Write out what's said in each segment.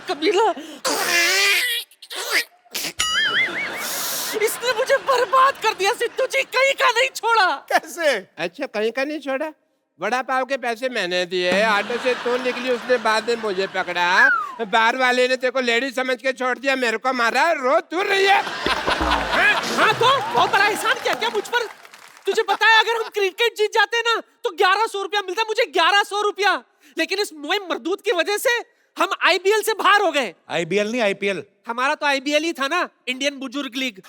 कबीला। इसने मुझे बर्बाद कर दिया सिद्धू जी, कहीं का नहीं छोड़ा। कैसे? अच्छा, कहीं का नहीं छोड़ा? बड़ा पाव के पैसे मैंने दिए, ऑटो से तू निकली, उसने बाद में मुझे पकड़ा, बार वाले ने तेरे को लेडी समझ के छोड़ दिया, मेरे को मारा, रो तू रही है। हाँ तो बहुत बड़ा एहसान किया क्या मुझ पर? तुझे पता है अगर हम क्रिकेट जीत जाते ना तो 1100 रुपया मिलता, मुझे 1100 रुपया। लेकिन इस मोइम मरदूत की वजह से हम आईबीएल से बाहर हो गए। आईबीएल नहीं, आईपीएल। हमारा तो आईबीएल ही था ना, इंडियन बुजुर्ग लीग।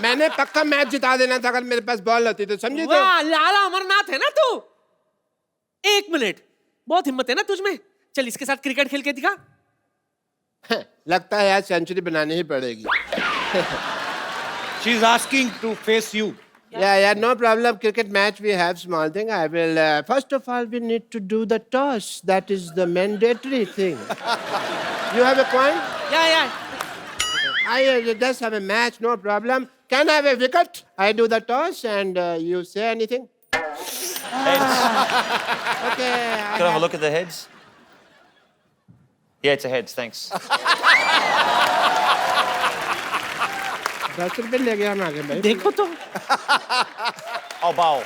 मैंने पक्का मैच जिता देना था अगर मेरे पास बॉल होती तो, समझी? तो वाह, लाला अमरनाथ है ना तू। 1 मिनट, बहुत हिम्मत है ना तुझ में। चल इसके साथ क्रिकेट खेल के दिखा। लगता है आज सेंचुरी बनानी ही पड़ेगी। She is asking to face you. Yeah, no problem. Cricket match, we have small thing. I will, first of all, we need to do the toss. That is the mandatory thing. You have a coin? Yeah. I just have a match, no problem. Can I have a wicket? I do the toss and you say anything? Heads. Okay. Can I have a look at the heads? Yeah, it's a heads, thanks. 10 रुपए ले गया हम आगे भाई। देखो तो। I'll bowl.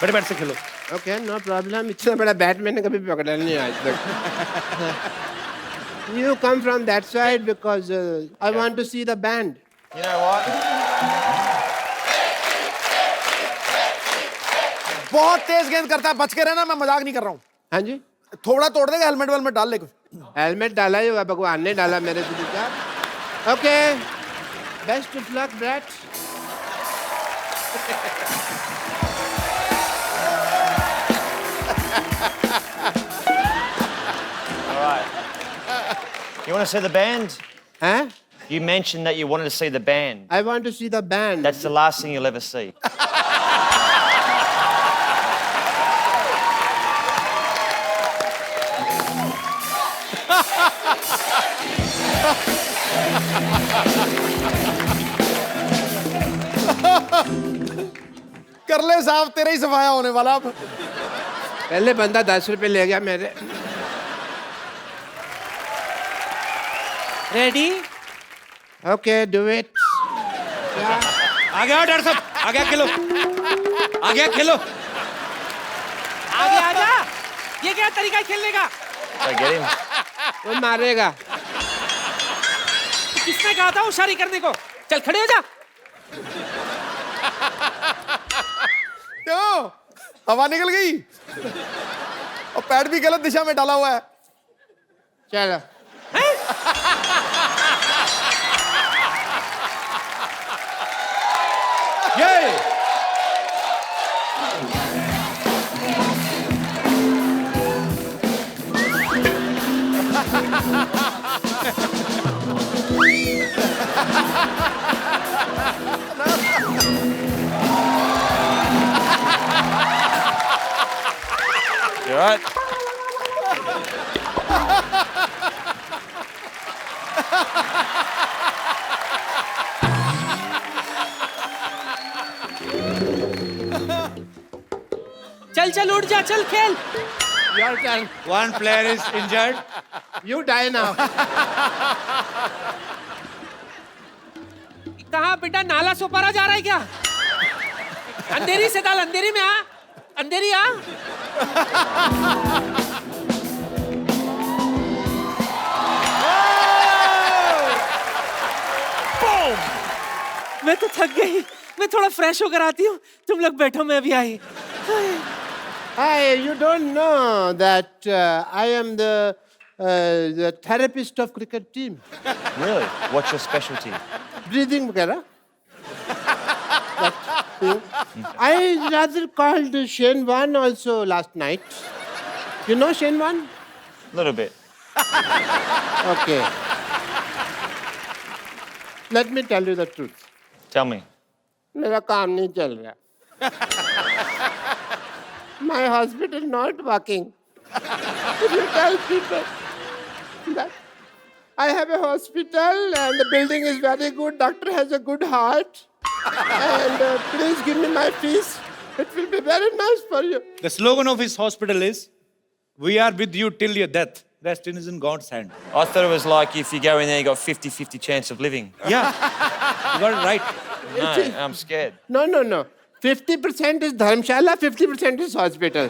बड़े bat से खेलो। Okay, no problem. इतना बड़ा बैट मैंने कभी पकड़ा नहीं आज तक। You come from that side because I want to see the band. You know what? बहुत तेज गेंद करता है, बच के रहना, मैं मजाक नहीं कर रहा हूँ। हाँ जी? थोड़ा तोड़ देगा, हेलमेट वेलमेट डाल ले कुछ। हेलमेट डाला ही हुआ, भगवान ने डाला मेरे दिल का। Okay, best of luck brat. All right. You want to see the band? Huh? You mentioned that you wanted to see the band. I want to see the band. That's the last thing you'll ever see. कर ले साहब, तेरा ही सफाया होने वाला अब। पहले बंदा 10 रुपए ले गया मेरे। रेडी? Okay, do it. आ गया डर सब, आ गया खेलो, आ गया खेलो। आगे आजा। ये क्या तरीका है खेलने का? So get him. वो मारेगा। किसने कहा था होशियारी करने को? चल खड़े हो जा। क्यों? हवा निकल गई और पैड भी गलत दिशा में डाला हुआ है। चलो। ये You all right? चल चल उठ जा, चल खेल। Your turn. one player is injured. You die now. कहाँ बेटा, नाला सोपारा जा रहा है क्या? अंधेरी से डाल, अंधेरी में आ, अंधेरी आ। मैं तो थक गई, मैं थोड़ा फ्रेश होकर आती हूँ, तुम लोग बैठो, मैं अभी आई। Hi, you don't know that I am the therapist of cricket team. Really? What's your specialty? Breathing वगैरह। That thing. I rather called Shane Warne also last night. You know Shane Warne? A little bit. Okay. Let me tell you the truth. Tell me. मेरा काम नहीं चल रहा। My hospital not working. Could you tell people that I have a hospital and the building is very good. Doctor has a good heart. And please give me my fees. It will be very nice for you. The slogan of his hospital is, "We are with you till your death. Rest is in God's hand." I thought it was like if you go in there, you got 50-50 chance of living. Yeah, you got it right. No, I'm scared. No. 50% is Dharmshala, 50% is hospital.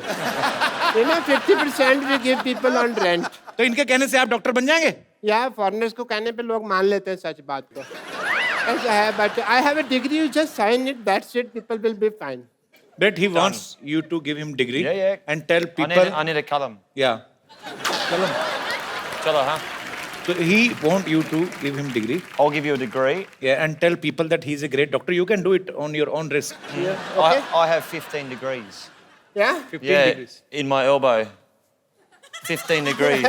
50% we give people on rent. तो इनके कहने से आप doctor बन जाएंगे? या foreigners को कहने पे लोग मान लेते हैं सच बात को. ऐसा है, but I have a degree, you just sign it, that's it, people will be fine. But he wants you to give him degree and tell people. I need a column. Yeah. Chalo, huh? So he want you to give him degree. I'll give you a degree. Yeah, and tell people that he's a great doctor. You can do it on your own risk. Yeah, okay? I have 15 degrees. Yeah? 15 degrees. In my elbow. 15 degrees.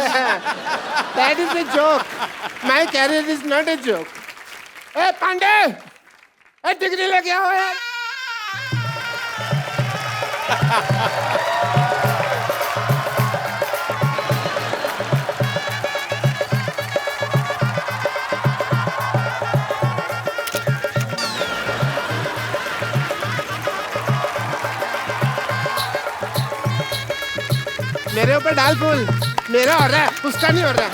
That is a joke. My career is not a joke. Hey, Pandey! Hey, degree लेके आओ यार. मेरे ऊपर डाल फूल. मेरा हो रहा है, उसका नहीं हो रहा है.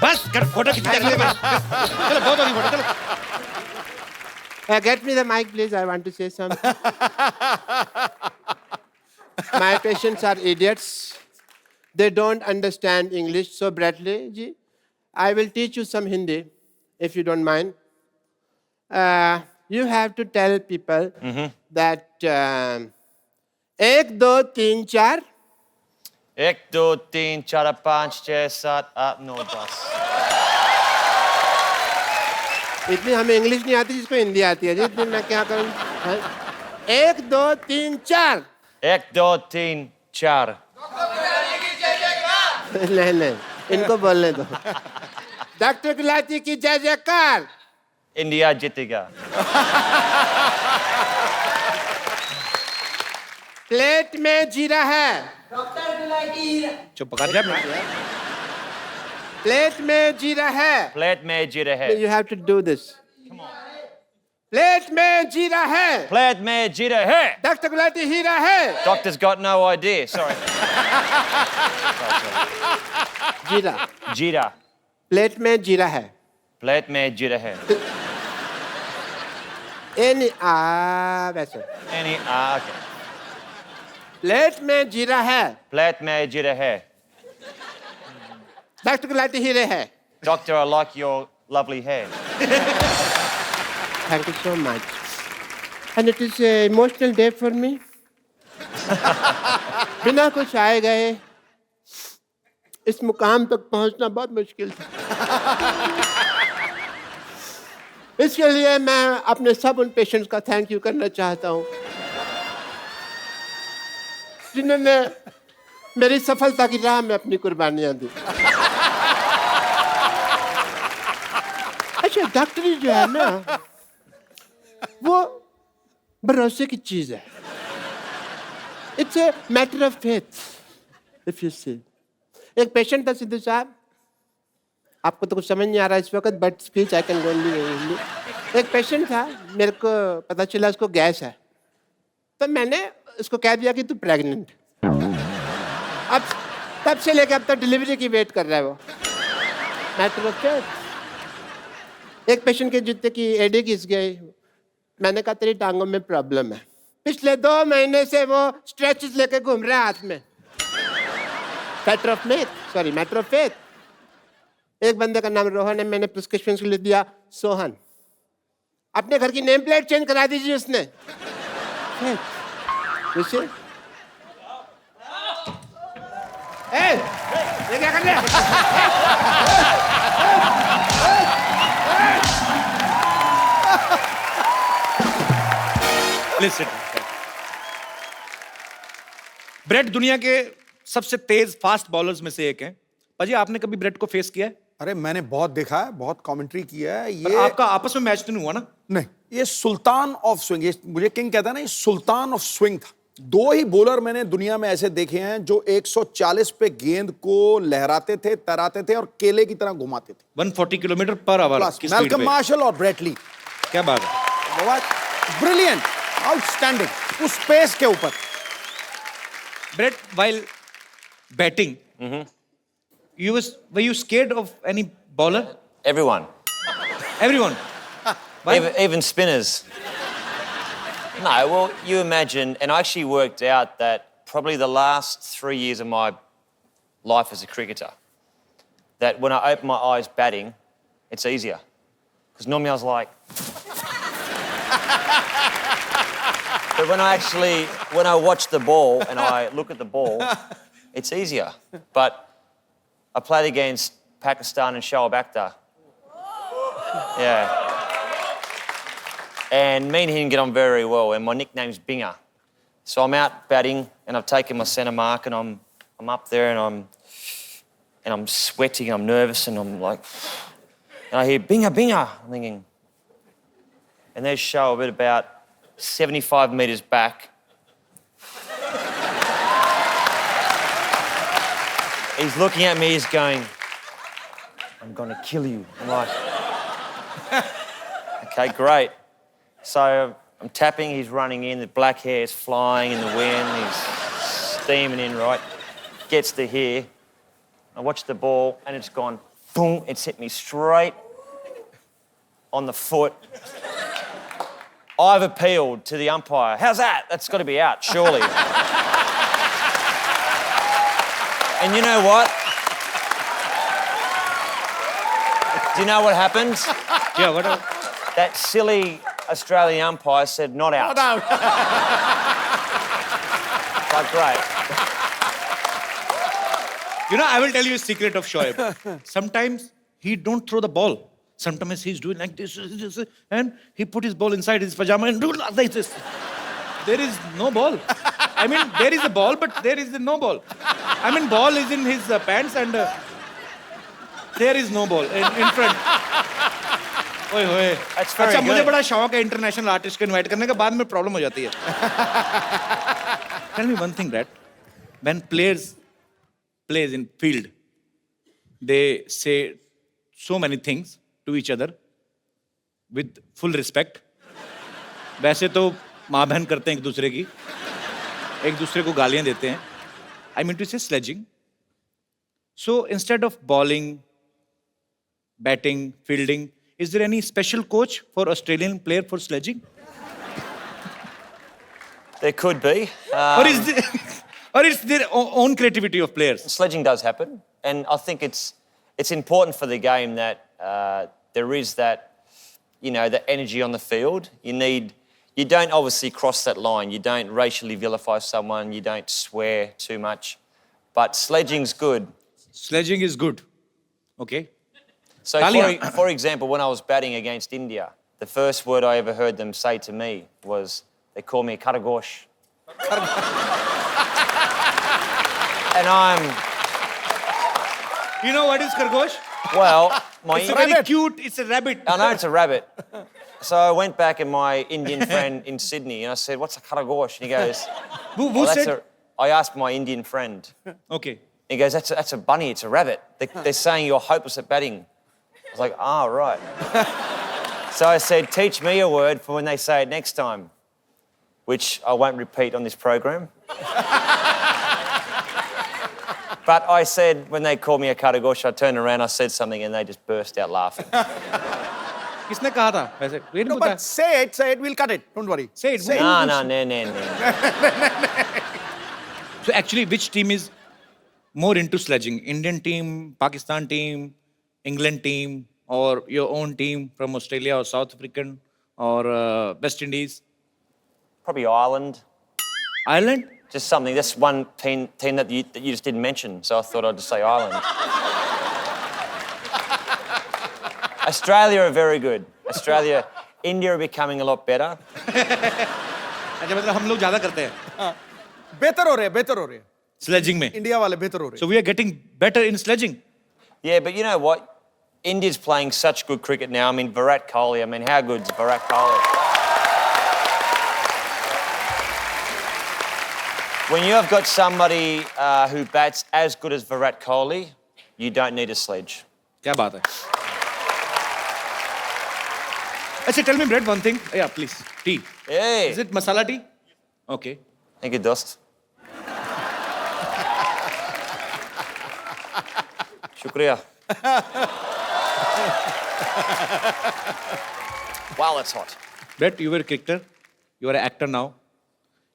बस कर फोटो खींच चलो बहुत होगी फोटो चलो. Get me the mic, please. I want to say something. My patients are idiots. They don't understand English. So, Bradley ji, I will teach you some Hindi, if you don't mind. You have to tell people that 1, 2, 3, 4. 1, 2, 3, 4, 5, 6, 7, 8, 9, 10. इतनी हमें English नहीं आती जिसको हिंदी आती है जी. इतनी मैं क्या करूं? 1, 2, 3, 4. 1, 2, 3, 4. नहीं इनको बोलने दो. डॉक्टर गुलाटी की जय जयकार. India जीतेगा. प्लेट में जीरा है. चुप कर जा. प्लेट में जीरा है. Plate में जीरा है. You have to do this. Plate में जीरा है. Plate में जीरा है. डॉक्टर गुलाटी हीरा है. Doctor's got no idea. Sorry. जीरा. Jeera. प्लेट में जीरा है. Plate में जीरा है. वैसे. Okay. प्लेट में जीरा है. Plate में जीरा है. डॉक्टर गुलाटी हीरे है. Doctor, I like your lovely hair. Thank you so much. And it is an emotional day for me. बिना कुछ आए गए इस मुकाम तक पहुंचना बहुत मुश्किल था. इसके लिए मैं अपने सब उन पेशेंट्स का थैंक यू करना चाहता हूं जिन्होंने मेरी सफलता की राह में अपनी कुर्बानियां दी. अच्छा, डॉक्टरी जो है ना वो भरोसे की चीज है. It's a matter of faith. If you see, एक पेशेंट था सिद्धू साहब. आपको तो कुछ समझ नहीं आ रहा इस वक्त, but speech I can go only. एक पेशेंट था, मेरे को पता चला उसको गैस है, तो मैंने उसको कह दिया कि तू प्रेग्नेंट. अब तब से लेकर अब तक डिलीवरी की वेट कर रहा है वो. Matter of faith. एक पेशेंट के जूते की एडी घिस गई. मैंने कहा तेरी टांगों में प्रॉब्लम है. पिछले 2 महीने से वो स्ट्रेचेस लेके घूम रहा है हाथ में. Matter of faith. एक बंदे का नाम रोहन है, मैंने प्रिस्क्रिप्शन के लिए दिया सोहन. अपने घर की नेम प्लेट चेंज करा दीजिए उसने. ये क्या कर रहे हैं? Please sit. ब्रेट दुनिया के सबसे तेज फास्ट बॉलर्स में से एक हैं। पाजी आपने कभी ब्रेट को फेस किया है? अरे मैंने बहुत देखा है, बहुत कमेंट्री किया है पर ये। आपका आपस में मैच तो नहीं हुआ ना? नहीं, ये सुल्तान ऑफ स्विंग, ये मुझे किंग कहता है ना, ये सुल्तान ऑफ स्विंग था। दो ही बॉलर मैंने दुनिया में ऐसे देखे हैं जो 140 पे गेंद को लहराते थे, तराते थे और केले की तरह घुमाते थे। 140 किलोमीटर पर आवर की स्पीड मैल्कम पे। मार्शल और ब्रेट ली। क्या बात है। ब्रिलियंट, आउटस्टैंडिंग, उस पेस के ऊपर। Brett, while batting, were you scared of any bowler? Everyone. Everyone. Why? Even spinners. No, well, you imagine, and I actually worked out that probably the last 3 years of my life as a cricketer, that when I open my eyes batting, it's easier. Because normally I was like... But when I watch the ball and I look at the ball, it's easier. But I played against Pakistan and Shoaib Akhtar. Yeah. And me and him get on very well, and my nickname's Binger. So I'm out batting, and I've taken my centre mark, and I'm up there, and I'm sweating, I'm nervous, and I'm like, and I hear Binger, Binger. I'm thinking, and there's Shoaib at about 75 metres back. He's looking at me, he's going, I'm gonna kill you. I'm like, okay, great. So I'm tapping, he's running in, the black hair is flying in the wind, he's steaming in, right? Gets to here. I watch the ball and it's gone, boom, it's hit me straight on the foot. I've appealed to the umpire. How's that? That's got to be out, surely. And you know what? Do you know what happened? Yeah, what? That silly Australian umpire said not out. Not out. Like, great. You know, I will tell you a secret of Shoaib. Sometimes he don't throw the ball. Sometimes he's doing like this, and he put his ball inside his pajama and do like this. There is no ball. I mean, there is a ball, but there is no ball. I mean, ball is in his pants, and there is no ball in front. ओए होए। That's very अच्छा, मुझे good. बड़ा शौक है international artist को invite करने का, बाद में प्रॉब्लम हो जाती है। Tell me one thing, that when players plays in field, they say so many things to each other with full respect. वैसे तो माँ बहन करते हैं एक दूसरे को गालियां देते हैं. I mean to say sledging. So instead of bowling, batting, fielding, is there any special coach for Australian player for sledging? There could be. Or is their own creativity of players? Sledging does happen, and I think it's important for the game that there is that, the energy on the field. You don't obviously cross that line. You don't racially vilify someone. You don't swear too much. But sledging's good. Sledging is good. Okay. So, Talia. for example, when I was batting against India, the first word I ever heard them say to me was, they call me Karagosh. And You know what is Khargosh? well, It's a very cute, it's a rabbit. I know it's a rabbit. So I went back and my Indian friend in Sydney and I said, what's a Karagosh? And he goes, Who said? I asked my Indian friend. Okay. He goes, that's a bunny, it's a rabbit. They're saying you're hopeless at batting. I was like, right. So I said, teach me a word for when they say it next time, which I won't repeat on this program. But I said, when they called me a Karagosh, I turned around, I said something, and they just burst out laughing. किसने कहा था वैसे? ये नहीं No, पता. but say it, we'll cut it. Don't worry. Say it. No. So actually, which team is more into sledging? Indian team, Pakistan team, England team, or your own team from Australia or South African or West Indies? Probably Ireland. Ireland? Just something. That's one team that you just didn't mention, so I thought I'd just say Ireland. Australia are very good. India are becoming a lot better. अच्छा मतलब हम लोग ज़्यादा करते हैं. बेहतर हो रहे हैं Sledging में. इंडिया वाले बेहतर हो रहे So we are getting better in sledging. Yeah, but you know what? India's playing such good cricket now. I mean, Virat Kohli. I mean, how good's Virat Kohli? When you have got somebody who bats as good as Virat Kohli, you don't need a sledge. क्या बात है? अच्छा, tell me, Brett, one thing. Yeah, please. Tea. Hey. Is it masala tea? Okay. Thank you, Dost. Shukriya. Wow, that's hot. Brett, you were a cricketer. You are an actor now.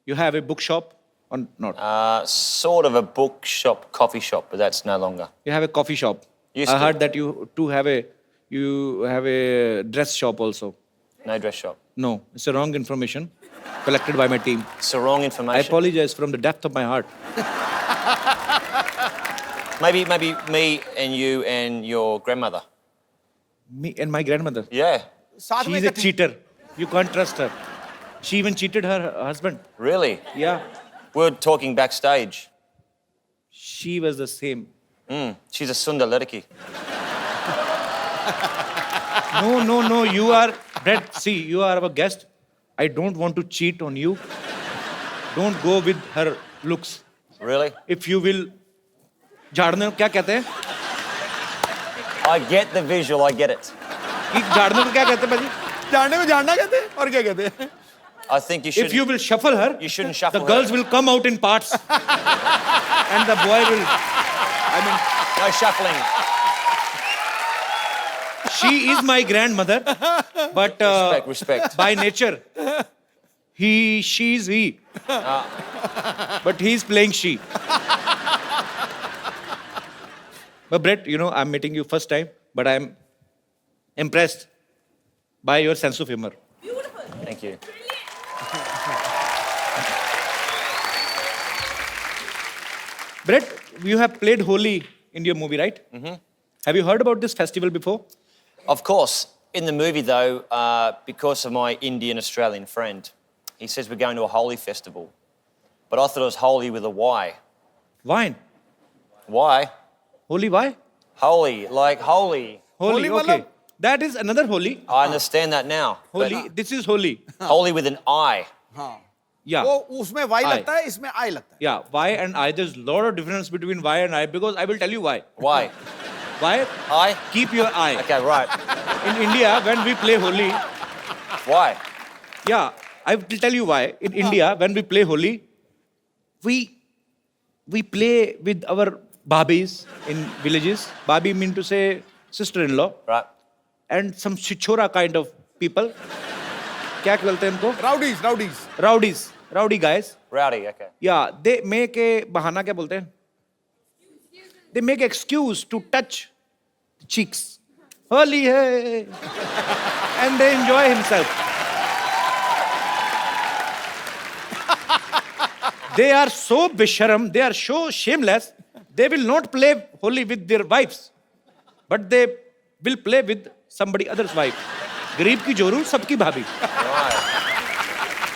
You have a bookshop or not? Sort of a bookshop, coffee shop, but that's no longer. You have a coffee shop. Used I to. heard that you have a dress shop also. No dress shop. No, it's a wrong information collected by my team. It's the wrong I information. apologize from the depth of my heart. Maybe me and you and your grandmother. Me and my grandmother. Yeah. साथ में She's a इकट्ठी- cheater. You can't trust her. She even cheated her husband. Really? Yeah. We were talking backstage. She was the same. She's a Sundar Ladaki. No. You are, Brett, see, you are our guest. I don't want to cheat on you. Don't go with her looks. Really? If you will, झाड़ने को क्या कहते हैं? I get the visual, I get it. कि झाड़ने को क्या कहते हैं भाजी? जानने में जानना कहते हैं और क्या कहते हैं I think you should. If you will shuffle her, You shouldn't shuffle the her. girls will come out in parts, and the boy will. I mean, No shuffling. she is my grandmother, but Respect. by nature, she is he. But he is playing she. But Brett, you know, I'm meeting you first time, but I'm impressed by your sense of humor. Thank you. Brett, you have played Holi in your movie, right? Mm-hmm. Have you heard about this festival before? Of course. In the movie, though, because of my Indian Australian friend, he says we're going to a Holi festival. But I thought it was holy with a Y. Wine. Why? Holi, why? Holy, like holy. Holi, Holi okay. matlab- That is another Holi. I understand that now. but Holi, this is Holi. holy with an I. हाँ Yeah. वो उसमें Y I. लगता है इसमें आई लगता है Yeah, Y and I, there's a lot of difference between Y and I because I will tell you why. Why? Why? I? Keep your eye. Okay, right. In India, when we play Holi, Why? yeah, I will tell you why. In India, when we play Holi, we play with our babis in villages. Babi mean to say sister-in-law Right. and some chichora kind of people. क्या बोलते हैं इनको? Rowdies Rowdy guys. Rowdy, okay. Yeah, they make a bahana क्या बोलते हैं? They make excuse to touch cheeks. Holi hai. And they enjoy himself. They are so bisharam, they are so shameless, they will not play Holi with their wives. But they will play with somebody else's wife. गरीब की जोरू सबकी भाभी.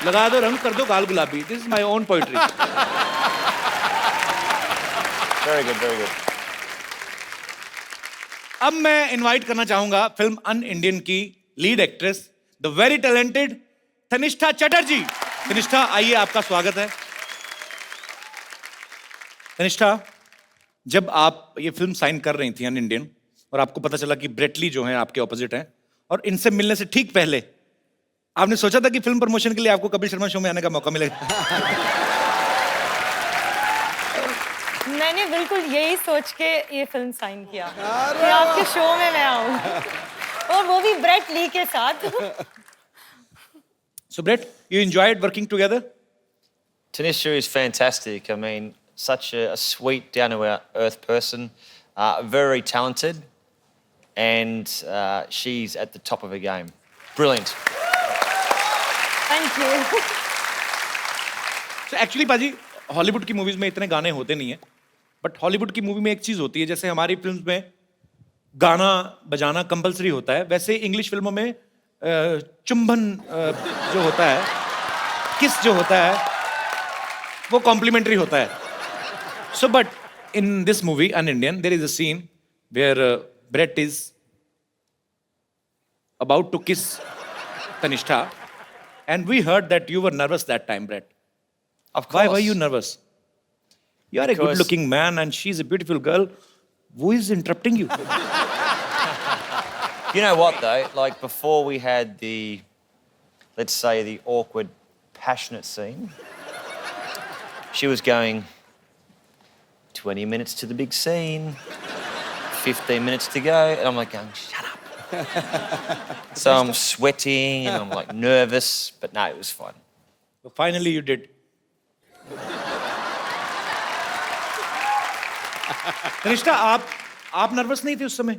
लगा दो रंग कर दो गाल गुलाबी. This is my own poetry. Very good, very good. अब मैं इनवाइट करना चाहूंगा फिल्म अन इंडियन की lead actress the very talented Tanishtha Chatterjee. Tanishtha आइए, आपका स्वागत है. तनिष्ठा, जब आप ये फिल्म साइन कर रही थी अन इंडियन और आपको पता चला कि ब्रेटली जो है आपके ऑपोजिट हैं और इनसे मिलने से ठीक पहले आपने सोचा था कि फिल्म प्रमोशन के लिए आपको कपिल शर्मा शो में आने का मौका मिलेगा? मैंने बिल्कुल यही सोच के ये फिल्म साइन किया कि आपके शो में मैं आऊं और वो भी ब्रेट ली के साथ. So Brett, you enjoyed working together? Tanisha is fantastic. I mean, such a sweet, down-to-earth person, very talented, and she's at the top of her game. Brilliant. Thank you. So actually पाजी, Hollywood की movies में इतने गाने होते नहीं है, but Hollywood की movie में एक चीज होती है, जैसे हमारी फिल्म में गाना बजाना कंपलसरी होता है, वैसे इंग्लिश फिल्मों में चुंबन जो होता है, किस जो होता है, वो कॉम्प्लीमेंट्री होता है. So, but in this movie, An Indian, there is a scene where Brett is about to kiss Tanisha, and we heard that you were nervous that time, Brett. Of course. Why were you nervous? You are a Because- good-looking man, and she's a beautiful girl. Who is interrupting you? You know what though? Like before we had the, let's say, the awkward, passionate scene, she was going 20 minutes to the big scene, 15 minutes to go, and I'm like going, shut up. So I'm sweating and I'm like nervous, but no, it was fun. Finally, you did. Tanishtha, आप nervous नहीं थे उस समय?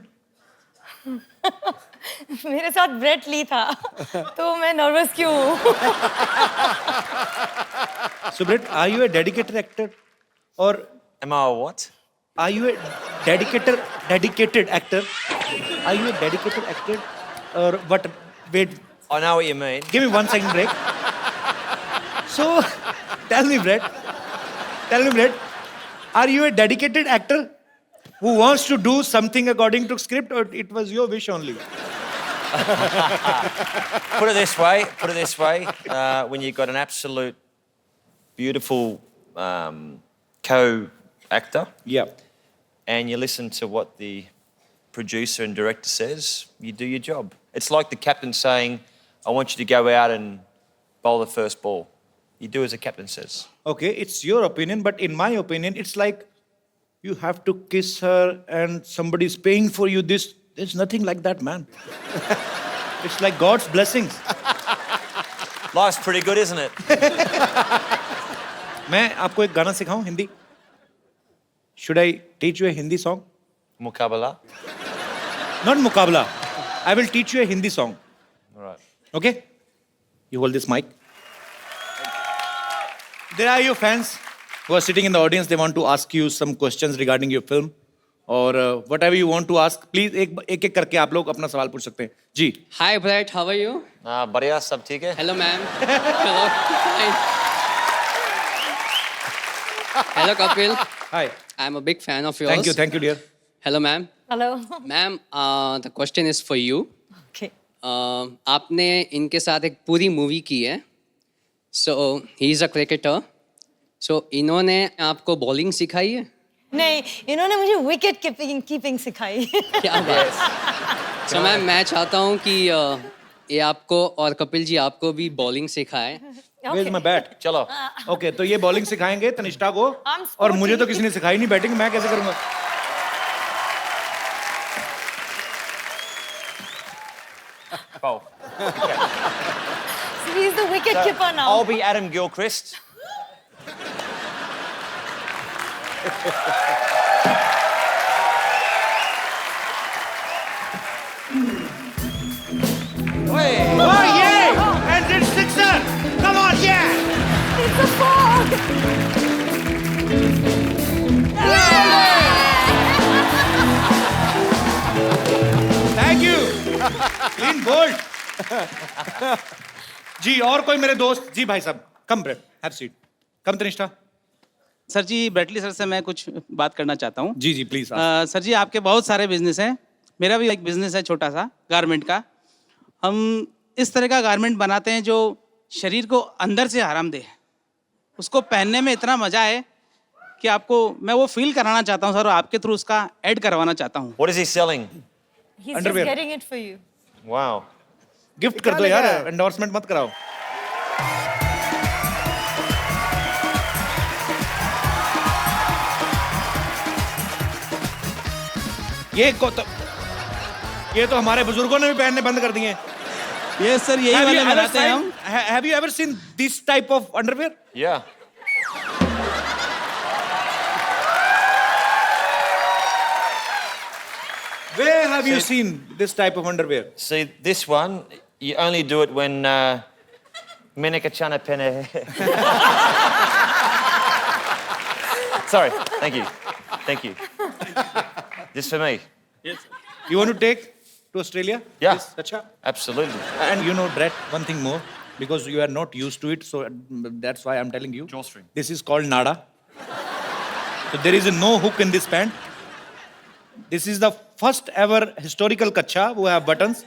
मेरे साथ Brett Lee था तो मैं नर्वस क्यों हूँ? So, Brett, are you a dedicated actor, or Am I a what? are you a dedicated actor? Are you a dedicated actor, or what? Wait, I know what you mean. give me 1 second break. So, tell me, Brett, are you a dedicated actor who wants to do something according to script, or it was your wish only? Put it this way. When you've got an absolute beautiful co-actor Yeah. and you listen to what the producer and director says, you do your job. It's like the captain saying, I want you to go out and bowl the first ball. You do as the captain says. Okay, it's your opinion, but in my opinion, it's like you have to kiss her and somebody's paying for you this. There's nothing like that, man. It's like God's blessings. Life's pretty good, isn't it? मैं आपको एक गाना सिखाऊं Hindi? Should I teach you a Hindi song? Mukabala. Not मुकाबला. I will teach you a Hindi song. All right. Okay? You hold this mic. There are your fans who are sitting in the audience. They want to ask you some questions regarding your film. Or whatever you want to ask, please एक करके आप लोग अपना सवाल पूछ सकते हैं. जी. Hi Brett, how are you? बढ़िया, सब ठीक है? Hello ma'am. Hello. Fine. Hello Kapil. Hi. I'm a big fan of yours. Thank you, dear. Hello ma'am. Hello. Ma'am, the question is for you. Okay. आपने इनके साथ एक पूरी movie की है. So he is a cricketer. So इन्होंने आपको bowling सिखाई है? नहीं, इन्होंने मुझे विकेट कीपिंग सिखाई. क्या बात. So मैम, मैं चाहता हूँ कि ये आपको और कपिल जी आपको भी बॉलिंग सिखाए. Where's my bat? चलो. Okay, तो ये बॉलिंग सिखाएंगे तनिष्ठा को. I'm और मुझे तो sporty. किसी ने सिखाई नहीं बैटिंग, मैं कैसे करूंगा? Bowl. So he's the wicket keeper now. I'll be Adam Gilchrist. Oh yeah! And it's sixer. Come on, yeah! It's a four. Thank you. Clean bold. जी और कोई मेरे दोस्त जी भाई साहब come Brett have seat come Tanishtha sir ji Brett Lee sir से मैं कुछ बात करना चाहता हूँ जी प्लीज सर जी आपके बहुत सारे बिजनेस हैं मेरा भी एक बिजनेस है छोटा सा गारमेंट का हम इस तरह का गारमेंट बनाते हैं जो शरीर को अंदर से आराम दे उसको पहनने में इतना मजा है कि आपको मैं वो फील कराना चाहता हूँ सर और आपके थ्रू उसका ऐड करवाना चाहता हूँ What is he selling? He's Underwear. just getting it for you. Wow. Gift कर दो यार एंडोर्समेंट मत कराओ ये तो हमारे बुजुर्गों ने भी पहनने बंद कर दिए ये सर यही वाले बनाते हैं हम Have you ever seen this type of underwear? Yeah. Where have you seen this type of underwear? See, this one, you only do it when Menika Chana Pene. Sorry, thank you. Thank you. This for me. You want to take to Australia? Yeah. This, Acha? Absolutely. And you know, Brett, one thing more. because you are not used to it. So that's why I'm telling you. Drawstring. This is called nada. So there is no hook in this pant. This is the first ever historical kacha who have buttons.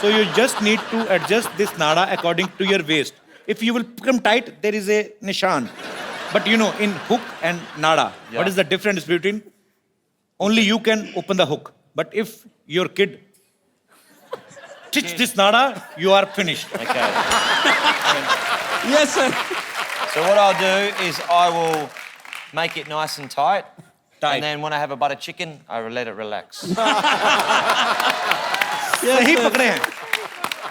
So you just need to adjust this nada according to your waist. If you will become tight, there is a nishan. But you know, in hook and nada, what is the difference between? Only you can open the hook. But if your kid stitch this nada, you are finished. Okay. Yes, sir. So what I'll do is I will make it nice and tight. Tight. And then when I have a butter chicken, I will let it relax. सही पकड़े हैं.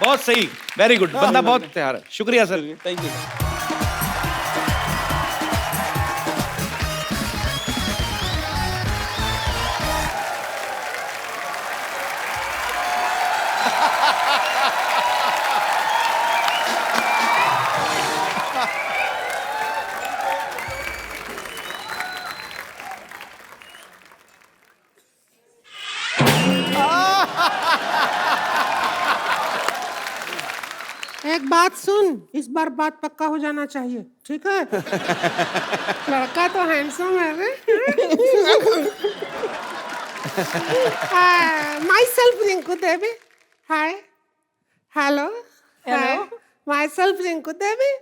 बहुत सही. Very good. बंदा बहुत तैयार है. शुक्रिया सर. Thank you. एक बात सुन, इस बार बात पक्का हो जाना चाहिए, ठीक है? लड़का तो हैंडसम है रे. Myself Rinku Devi. Hi. Hello. Hello. Hi. Myself Rinku Devi.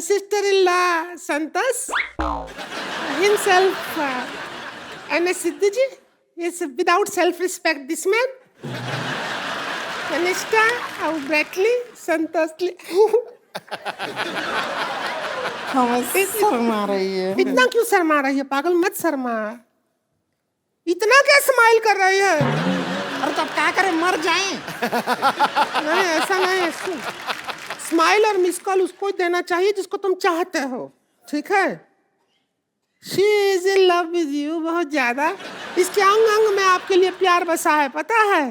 Sister-in-law Santas. Himself N.S. Siddhuji. Is without self-respect this man. Kanishka, Bradley, Santosh. Sharma रही है. इतना क्यों शर्मा रही है? पागल मत शर्मा. इतना क्या स्माइल कर रही है? अरे तो अब क्या करें, मर जाएं. नहीं ऐसा नहीं है. स्माइल और मिस कॉल उसको देना चाहिए जिसको तुम चाहते हो, ठीक है? She is in love with you बहुत ज्यादा. इसके अंग अंग में आपके लिए प्यार बसा है, पता है?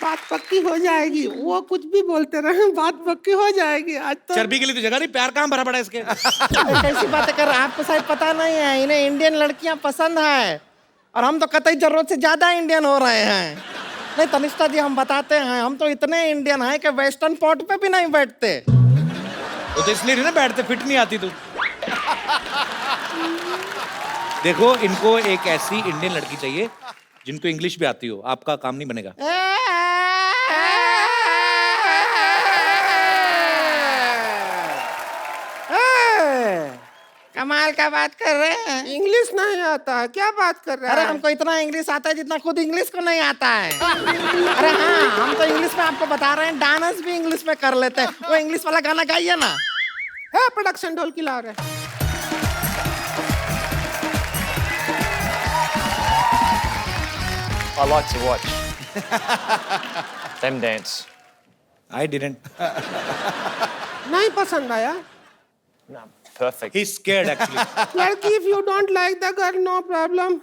बात पक्की हो जाएगी. वो कुछ भी बोलते रहे, बात पक्की हो जाएगी. आज तो चर्बी के लिए तो जगह नहीं. प्यार कहाँ भरा पड़ा है इसके? कैसी बातें कर रहे हैं? आपको शायद पता नहीं है, इन्हें इंडियन लड़कियां पसंद है और हम तो कतई जरूरत से ज्यादा इंडियन हो रहे हैं. नहीं तनिष्ठा जी, हम बताते हैं, हम तो इतने इंडियन हैं कि वेस्टर्न पॉट पे भी नहीं बैठते. वो तो इसलिए नहीं ना बैठते, फिट नहीं आती तू. देखो, इनको एक ऐसी इंडियन लड़की चाहिए जिनको इंग्लिश भी आती हो. आपका काम नहीं बनेगा. कमाल का बात कर रहे हैं. इंग्लिश नहीं आता है, क्या बात कर रहा अरे है? हमको इतना इंग्लिश आता है जितना खुद इंग्लिश को नहीं आता है. अरे हाँ, हम तो इंग्लिश में आपको बता रहे हैं, डांस भी इंग्लिश में कर लेते हैं. वो इंग्लिश वाला गाना गाइए ना. है प्रोडक्शन ढोल की ला रहे. I like to watch them dance. I didn't. नहीं पसंद आया? No, perfect. He's scared actually. लड़की, if you don't like the girl, no problem.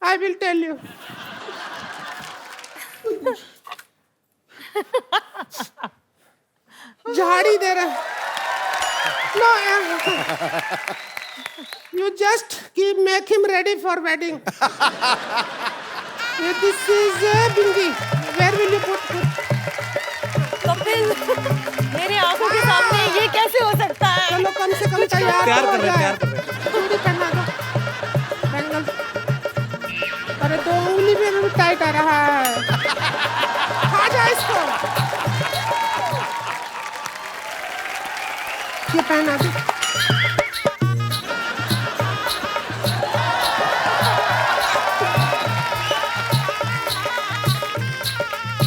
I will tell you. झाड़ी दे रहा. No, you just make him ready for wedding. This is bingi. Where will you put? Kapil, मेरी आंखों के सामने ये कैसे हो सकता है? चलो कम से कम तैयार प्यार तो कर हो रहे हैं, जाए. प्यार कर रहे हैं. चूड़ी पहना दो. बैंगल. अरे दो उंगली में भी टाइट आ रहा है. खा जा इसको. ये पहना दो.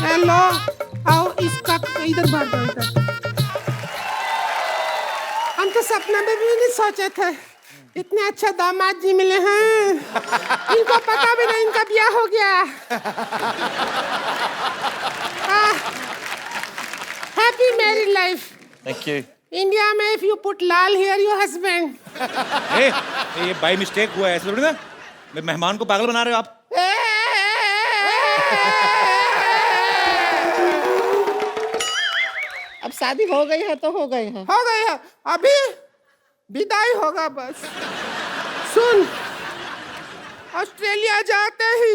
हेलो, आओ इसका इधर भर दो. इधर हम तो सपना में भी नहीं सोचे थे इतने अच्छे दामाद जी मिले हैं. इनको पता भी नहीं इनका ब्याह हो गया. Happy married life. Thank you. India में if you put lal here your husband. ये बाय मिस्टेक हुआ है, ऐसे थोड़ी ना. मेहमान को पागल बना रहे हो आप. अब शादी हो गई है तो हो गई है. हो गई है, अभी विदाई होगा बस. सुन, ऑस्ट्रेलिया जाते ही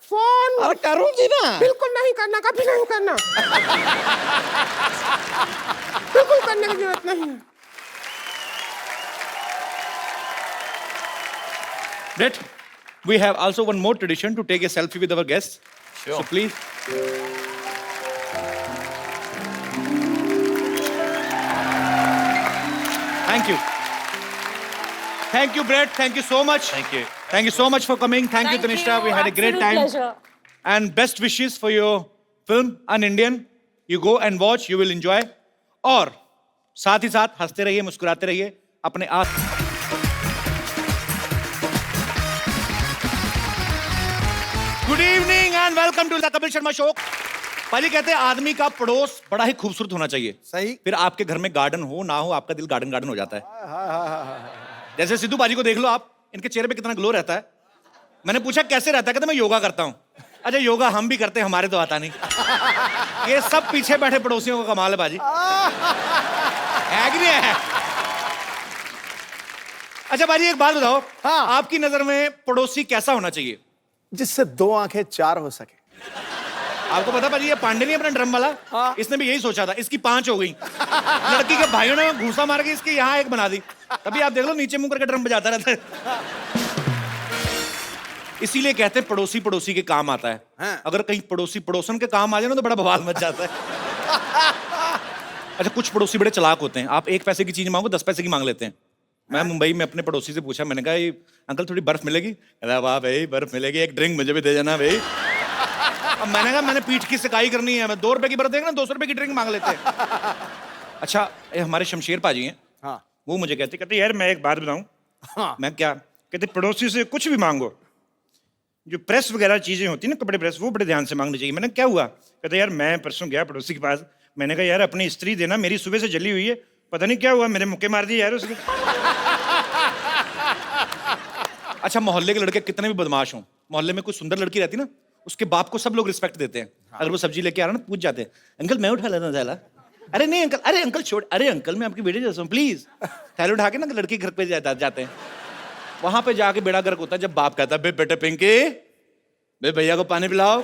फोन अरे करूंगी ना। बिल्कुल नहीं करना, कभी नहीं करना। बिल्कुल करने की जरूरत नहीं है। Brett, we have also one more tradition to take a selfie with our guests. Sure. So please. Thank you. Thank you, Brett. Thank you so much. Thank you. Thank you so much for coming. Thank you, Tanishta. We had a great time. Pleasure. And best wishes for your film, An Indian. You go and watch, you will enjoy. और साथ ही साथ हंसते रहिए, मुस्कुराते रहिए, अपने आप। Good evening and welcome to the Kapil Sharma show. पहले कहते हैं आदमी का पड़ोस बड़ा ही खूबसूरत होना चाहिए। सही। फिर आपके घर में गार्डन हो ना हो, आपका दिल गार्डन गार्डन हो जाता है। जैसे सिद्धू बाजी को देख लो आप, इनके चेहरे पे कितना ग्लो रहता है। मैंने पूछा कैसे रहता है, कहते मैं योगा करता हूँ। अच्छा योगा हम भी करते हैं, हमारे तो आता नहीं। ये सब पीछे बैठे पड़ोसियों का कमाल है बाजी, है कि नहीं है? अच्छा बाजी एक बात बताओ, हाँ। आपकी नजर में पड़ोसी कैसा होना चाहिए? जिससे 2 आंखें 4 हो सके। आपको पता बाजी ये पांडे नहीं अपना ड्रम वाला, हाँ। इसने भी यही सोचा था, इसकी 5 हो गई। लड़की के भाइयों ने घूसा मार के इसकी यहाँ 1 बना दी। तभी आप देख लो नीचे मुंह करके ड्रम बजाता रहता है। इसीलिए कहते हैं पड़ोसी पड़ोसी के काम आता है। हाँ। अगर कहीं पड़ोसी पड़ोसन के काम आ जाए ना तो बड़ा बवाल मच जाता है। अच्छा कुछ पड़ोसी बड़े चालाक होते हैं, आप 1 पैसे की चीज मांगो 10 पैसे की मांग लेते हैं। मैं मुंबई में अपने पड़ोसी से पूछा, मैंने कहा ये अंकल थोड़ी बर्फ मिलेगी? कहता वाह भाई बर्फ मिलेगी, एक ड्रिंक मुझे भी दे जाना भाई। अब मैंने कहा मैंने पीठ की सिकाई करनी है, मैं 2 रुपए की बर्फ देगा ना 200 रुपए की ड्रिंक मांग लेते हैं। अच्छा ये हमारे शमशेर पाजी हैं, हाँ। वो मुझे कहते यार मैं एक बात बताऊं। हाँ। मैं क्या कहते, पड़ोसी से कुछ भी मांगो, जो प्रेस वगैरह चीजें होती है ना, कपड़े प्रेस, वो बड़े ध्यान से मांगनी चाहिए। मैंने क्या हुआ? कहते यार मैं परसों गया पड़ोसी के पास, मैंने कहा यार अपनी स्त्री देना, मेरी सुबह से जली हुई है, पता नहीं क्या हुआ, मेरे मुक्के मार दिए यार उसके। अच्छा मोहल्ले के लड़के कितने भी बदमाश हों, मोहल्ले में कोई सुंदर लड़की रहती ना, उसके बाप को सब लोग रिस्पेक्ट देते हैं। अगर वो सब्जी लेके आ रहा ना, पूछ जाते हैं अंकल मैं उठा लेना थैला। अरे नहीं अंकल, अरे अंकल छोड़, अरे अंकल मैं आपकी बेटे जैसा हूँ प्लीज। थैला उठा के ना लड़की घर पे जाते हैं। वहां पे जाके बेड़ा गर्क होता है जब बाप कहता है बे बेटे पिंकी बे भैया को पानी पिलाओ।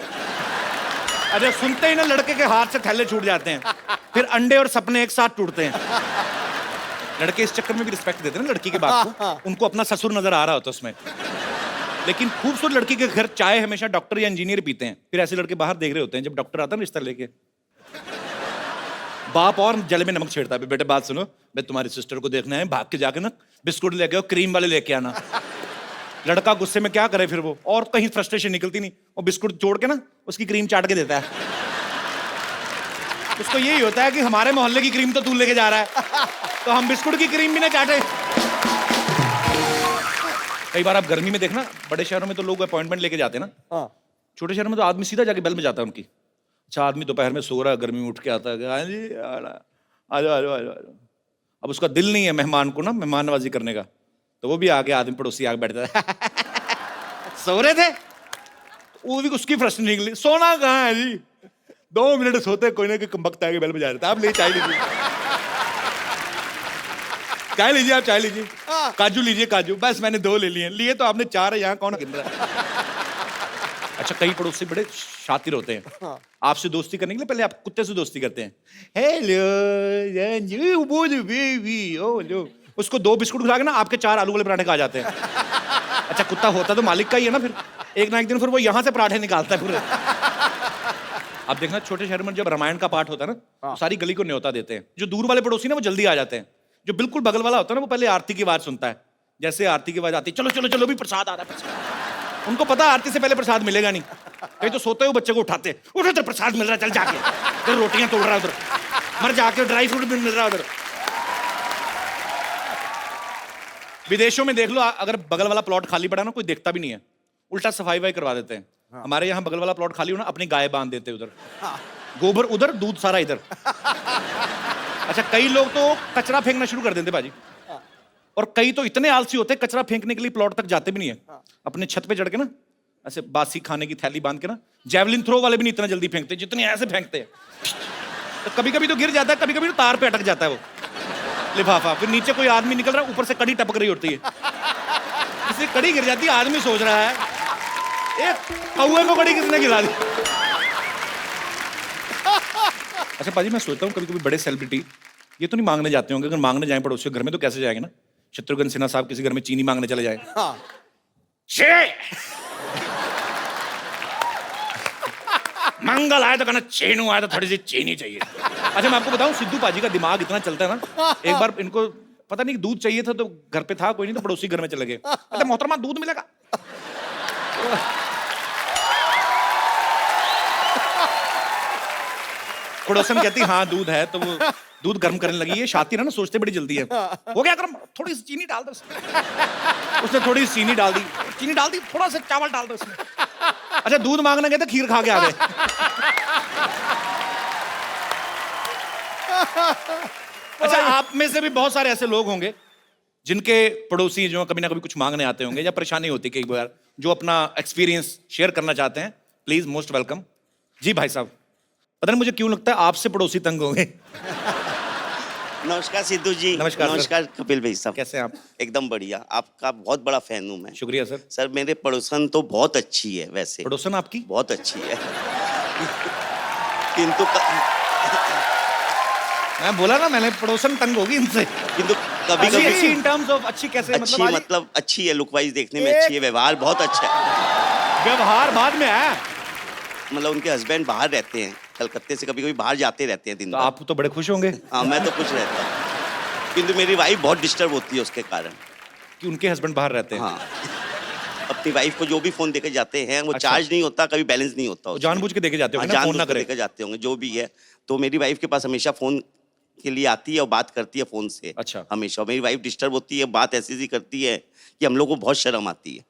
अरे सुनते ही ना लड़के के हाथ से थैले छूट जाते हैं, फिर अंडे और सपने एक साथ टूटते हैं। लड़के इस चक्कर में भी रिस्पेक्ट देते हैं ना लड़की के बाप को, उनको अपना ससुर नजर आ रहा होता है उसमें। लेकिन खूबसूरत लड़की के घर चाय हमेशा डॉक्टर या इंजीनियर पीते हैं, फिर ऐसे लड़के बाहर देख रहे होते हैं जब डॉक्टर आता है रिश्ता लेके। बाप और जल में नमक छेड़ता है, बेटे बात सुनो, बे तुम्हारी सिस्टर को देखना है, भाग के जाके ना बिस्कुट लेके आओ, क्रीम वाले लेके आना। लड़का गुस्से में क्या करे फिर वो, और कहीं फ्रस्ट्रेशन निकलती नहीं, वो बिस्कुट जोड़ के ना उसकी क्रीम चाट के देता है। उसको यही होता है कि हमारे मोहल्ले की क्रीम तो तू लेके जा रहा है, तो हम बिस्कुट की क्रीम भी ना चाटे। कई बार आप गर्मी में देखना, बड़े शहरों में तो लोग अपॉइंटमेंट लेके जाते हैं ना, छोटे शहरों में तो आदमी सीधा जाके बेल में जाता है उनकी। अच्छा आदमी दोपहर में सो रहा है, गर्मी में उठ के आता है, हाँ जी आ जाओ आ जाओ आ जाओ। अब उसका दिल नहीं है मेहमान को ना मेहमान नवाजी करने का, तो वो भी आके आदमी पड़ोसी आके बैठता है। सो रहे थे, वो भी उसकी प्रश्न निकली, सोना कहाँ है जी? 2 मिनट सोते कोई ना कोई कमबख्त आके बेल बजा रहे थे, आप ले चाय लीजिए, चाय लीजिए, आप चाय लीजिए, काजू लीजिए काजू, बस मैंने 2 ले लिए, लिए तो आपने 4 है, यहाँ कौन गिन रहा है? अच्छा कई पड़ोसी बड़े शातिर होते हैं, आपसे दोस्ती करने के लिए पहले आप कुत्ते से दोस्ती करते हैं। हेलो बेबी, ओ लो, उसको 2 बिस्कुट खिला के ना आपके 4 आलू वाले पराठे खा जाते हैं। अच्छा कुत्ता होता तो मालिक का ही है ना, फिर एक ना एक दिन फिर वो यहाँ से पराठे निकालता है पूरे। अब देखना छोटे शहर में जब रामायण का पाठ होता है ना, तो सारी गली को न्योता देते हैं। जो दूर वाले पड़ोसी ना वो जल्दी आ जाते हैं, जो बिल्कुल बगल वाला होता है ना वो पहले आरती की आवाज सुनता है। जैसे आरती की आवाज आती है, चलो चलो चलो भी प्रसाद आ रहा है, प्रसाद। उनको पता आरती से पहले प्रसाद मिलेगा नहीं, कहीं तो सोते हुए बच्चे को उठाते, उठो तो प्रसाद मिल रहा है, चल जाके फिर रोटियां तोड़ रहा है उधर, मर जाके ड्राई फ्रूट भी मिल रहा है उधर। विदेशों में देख लो, अगर बगल वाला प्लॉट खाली पड़ा ना कोई देखता भी नहीं है, उल्टा सफाई वाई करवा देते हैं। हमारे यहाँ बगल वाला प्लॉट खाली हो ना, अपनी गाय बांध देते उधर, गोबर उधर दूध सारा इधर। अच्छा कई लोग तो कचरा फेंकना शुरू कर देते बाजी, और कई तो इतने आलसी होते हैं कचरा फेंकने के लिए प्लॉट तक जाते भी नहीं है, अपने छत पे चढ़ के ना ऐसे बासी खाने की थैली बांध के ना, जेवलिन थ्रो वाले भी नहीं इतना जल्दी फेंकते जितने ऐसे फेंकते हैं। तो कभी कभी तो गिर जाता है, कभी कभी तो तार पे अटक जाता है वो लिफाफा, फिर नीचे कोई आदमी निकल रहा है, ऊपर से कड़ी टपक रही होती है, इससे कड़ी गिर जाती है, आदमी सोच रहा है एक कौए को कड़ी किसने खिला दी? अच्छा पाजी, मैं सोचता हूँ कभी कभी बड़े सेलिब्रिटी ये तो नहीं मांगने जाते होंगे, अगर मांगने जाए पड़ोसी के घर में तो कैसे जाएंगे ना? शत्रुघ्न सिन्हा साहब किसी घर में चीनी मांगने चले जाए, हाँ मंगल आया तो कहना चेनू आया तो थोड़ी सी चीनी चाहिए। अच्छा मैं आपको बताऊं, सिद्धू पाजी का दिमाग इतना चलता है ना, एक बार इनको पता नहीं दूध चाहिए था तो घर पे था कोई नहीं तो पड़ोसी घर में चले गए, अरे मोहतरमा दूध मिलेगा? पड़ोसन कहती हाँ दूध है, तो वो दूध गर्म करने लगी। ये शातिर है ना, सोचते बड़ी जल्दी है। हो गया गर्म, थोड़ी सी चीनी डाल दो उसमें। उसने थोड़ी सी चीनी डाल दी, चीनी डाल दी, थोड़ा सा चावल डाल दो उसमें। अच्छा दूध मांगने गए तो खीर खा के आ गए। अच्छा आप में से भी बहुत सारे ऐसे लोग होंगे जिनके पड़ोसी जो कभी ना कभी कुछ मांगने आते होंगे या परेशानी होती है कई बार, जो अपना एक्सपीरियंस शेयर करना चाहते हैं, प्लीज मोस्ट वेलकम। जी भाई साहब, पता नहीं मुझे क्यों लगता है आपसे पड़ोसी तंग होंगे। नमस्कार सिद्धू जी। नमस्कार सर। नमस्कार कपिल भाई साहब। कैसे हैं आप? एकदम बढ़िया, आपका बहुत बड़ा फैन हूँ मैं। शुक्रिया सर। सर मेरे पड़ोसन तो बहुत अच्छी है वैसे। पड़ोसन आपकी बहुत अच्छी है। किंतु मैं बोला ना, मैंने पड़ोसन तंग होगी इनसे। किंतु कभी अच्छी कभी इन टर्म्स ऑफ अच्छी कैसे? अच्छी मतलब अच्छी है, लुक वाइज देखने में अच्छी है, व्यवहार बहुत अच्छा है। व्यवहार बाद में आया। मतलब उनके हस्बैंड बाहर रहते हैं कलकत्ते से, कभी कभी बाहर जाते रहते हैं दिन तो भर। आप तो बड़े खुश होंगे हाँ मैं तो खुश रहता हूँ, किंतु मेरी वाइफ बहुत डिस्टर्ब होती है उसके कारण। कि उनके हस्बैंड बाहर रहते हैं। हाँ अपनी वाइफ को जो भी फोन देके जाते हैं वो अच्छा। चार्ज नहीं होता, कभी बैलेंस नहीं होता उसमें। जानबूझ के देके जाते हाँ, होंगे ना, फोन ना जानबूझ के करे। लेकर जाते होंगे जो भी है। तो मेरी वाइफ के पास हमेशा फोन के लिए आती है और बात करती है फोन से। अच्छा। हमेशा मेरी वाइफ डिस्टर्ब होती है, बात ऐसी सी करती है कि हम लोग को बहुत शर्म आती है।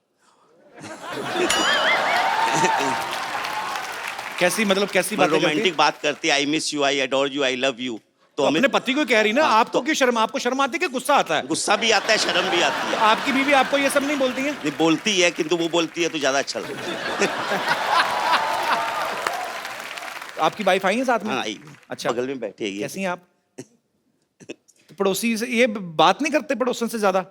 कैसी मतलब कैसी बात? रोमांटिक बात करती है, I miss you, I adore you, I love you. तो अपने पति को कह रही ना, हाँ, आपको तो- क्यों शर्म? आपको शर्म आती है कि गुस्सा आता है? गुस्सा भी आता है, शर्म भी आती है। आपकी बीवी आपको ये सब नहीं बोलती है? नहीं बोलती है, किंतु वो बोलती है तो ज्यादा अच्छा लगता है। आपकी वाइफ आई है साथ में? हाँ आई। अच्छा। बगल में बैठी है ये। कैसी हैं आप? तो पड़ोसी से ये बात नहीं करते पड़ोसन से ज्यादा?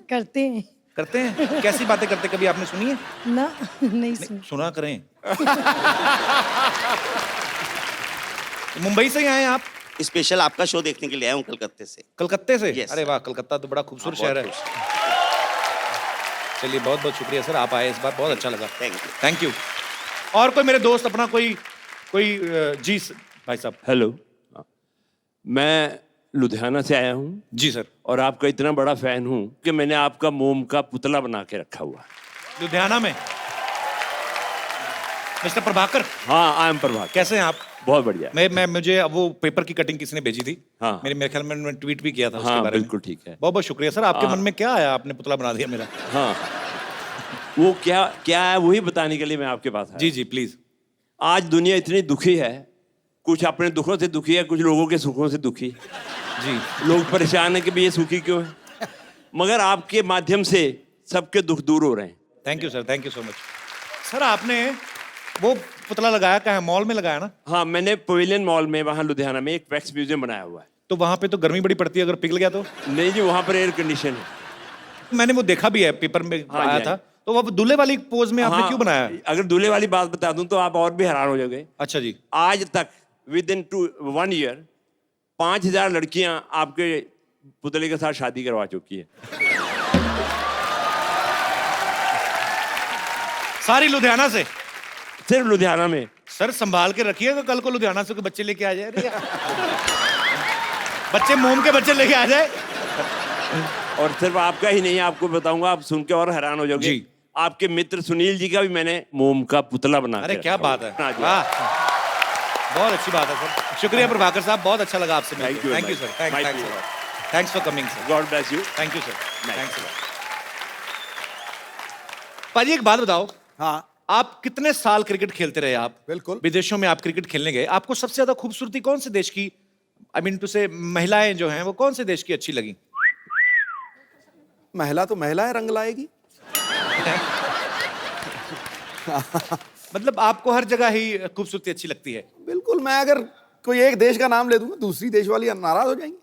करते हैं करते हैं। कैसी बातें करते, कभी आपने सुनी है? ना, नहीं सुन। सुना करें। मुंबई से ही आए हैं आप? स्पेशल आपका शो देखने के लिए आया हूँ कलकत्ते से। कलकत्ते से? Yes, अरे वाह, कलकत्ता तो बड़ा खूबसूरत हाँ, शहर है। बहुत चलिए बहुत बहुत शुक्रिया सर, आप आए इस बार, बहुत अच्छा लगा। Thank you. Thank you. और कोई मेरे दोस्त अपना कोई कोई जी भाई साहब। हेलो, मैं लुधियाना से आया हूँ जी सर। और आपका इतना बड़ा फैन हूँ कि मैंने आपका मोम का पुतला बना के रखा हुआ है लुधियाना में। मिस्टर प्रभाकर। हाँ आई एम प्रभाकर। कैसे हैं आप? बहुत बढ़िया। मैं मुझे अब वो पेपर की कटिंग किसी ने भेजी थी। हाँ। मेरे ख्याल में मैंने ट्वीट भी किया था उसके हाँ बारे में। बिल्कुल ठीक है। बहुत बहुत शुक्रिया सर। आपके हाँ। मन में क्या आया, आपने पुतला बना दिया मेरा? हाँ वो क्या क्या है वही बताने के लिए मैं आपके पास आया। जी जी प्लीज। आज दुनिया इतनी दुखी है, कुछ अपने दुखों से दुखी है, कुछ लोगों के सुखों से दुखी। जी। लोग परेशान है कि भाई ये सुखी क्यों है, मगर आपके माध्यम से सबके दुख दूर हो रहे हैं। Thank you sir, thank you so much. Sir आपने वो पुतला लगाया कहाँ है? मॉल में लगाया ना? हाँ मैंने पवेलियन मॉल में वहाँ लुधियाना में एक वैक्स म्यूजियम बनाया हुआ है। तो वहां पे तो गर्मी बड़ी पड़ती है, अगर पिघल गया तो? नहीं जी, वहाँ पर एयर कंडीशन है। मैंने वो देखा भी है, पेपर में हाँ आया जी, था। तो वो दूल्हे वाली पोज में आपने हाँ, क्यों बनाया? अगर दूल्हे वाली बात बता दूं तो आप और भी हैरान हो जाओगे। अच्छा जी। आज तक विद इन 1 ईयर 5000 लड़कियां आपके पुतले के साथ शादी करवा चुकी है। सारी लुधियाना से? सिर्फ लुधियाना में। सर संभाल के रखिएगा, कल को लुधियाना से कोई बच्चे लेके आ जाए। अरे यार। बच्चे मोम के बच्चे लेके आ जाए। और सिर्फ आपका ही नहीं, आपको बताऊंगा, आप सुन के और हैरान हो जाओगे। जी। आपके मित्र सुनील जी का भी मैंने मोम का पुतला बना अरे के क्या रखा बात हुआ है, हाँ जी। वाह, बहुत अच्छी बात है सर। शुक्रिया प्रभाकर साहब, बहुत अच्छा लगा आपसे Thank you, thank you sir. my thanks dear. Thanks for coming sir. God bless you. Thank you sir. Nice. Thanks a lot. पाजी एक बात बताओ, हाँ आप कितने साल क्रिकेट खेलते रहे? आप बिल्कुल। विदेशों में आप क्रिकेट खेलने गए, आपको सबसे ज्यादा खूबसूरती कौन से देश की, आई मीन टू से महिलाएं जो हैं वो कौन से देश की अच्छी लगी? महिला तो महिला है, रंग लाएगी। मतलब आपको हर जगह ही खूबसूरती अच्छी लगती है? बिल्कुल, मैं अगर कोई एक देश का नाम ले दूंगा दूसरी देश वाली नाराज हो जाएंगी।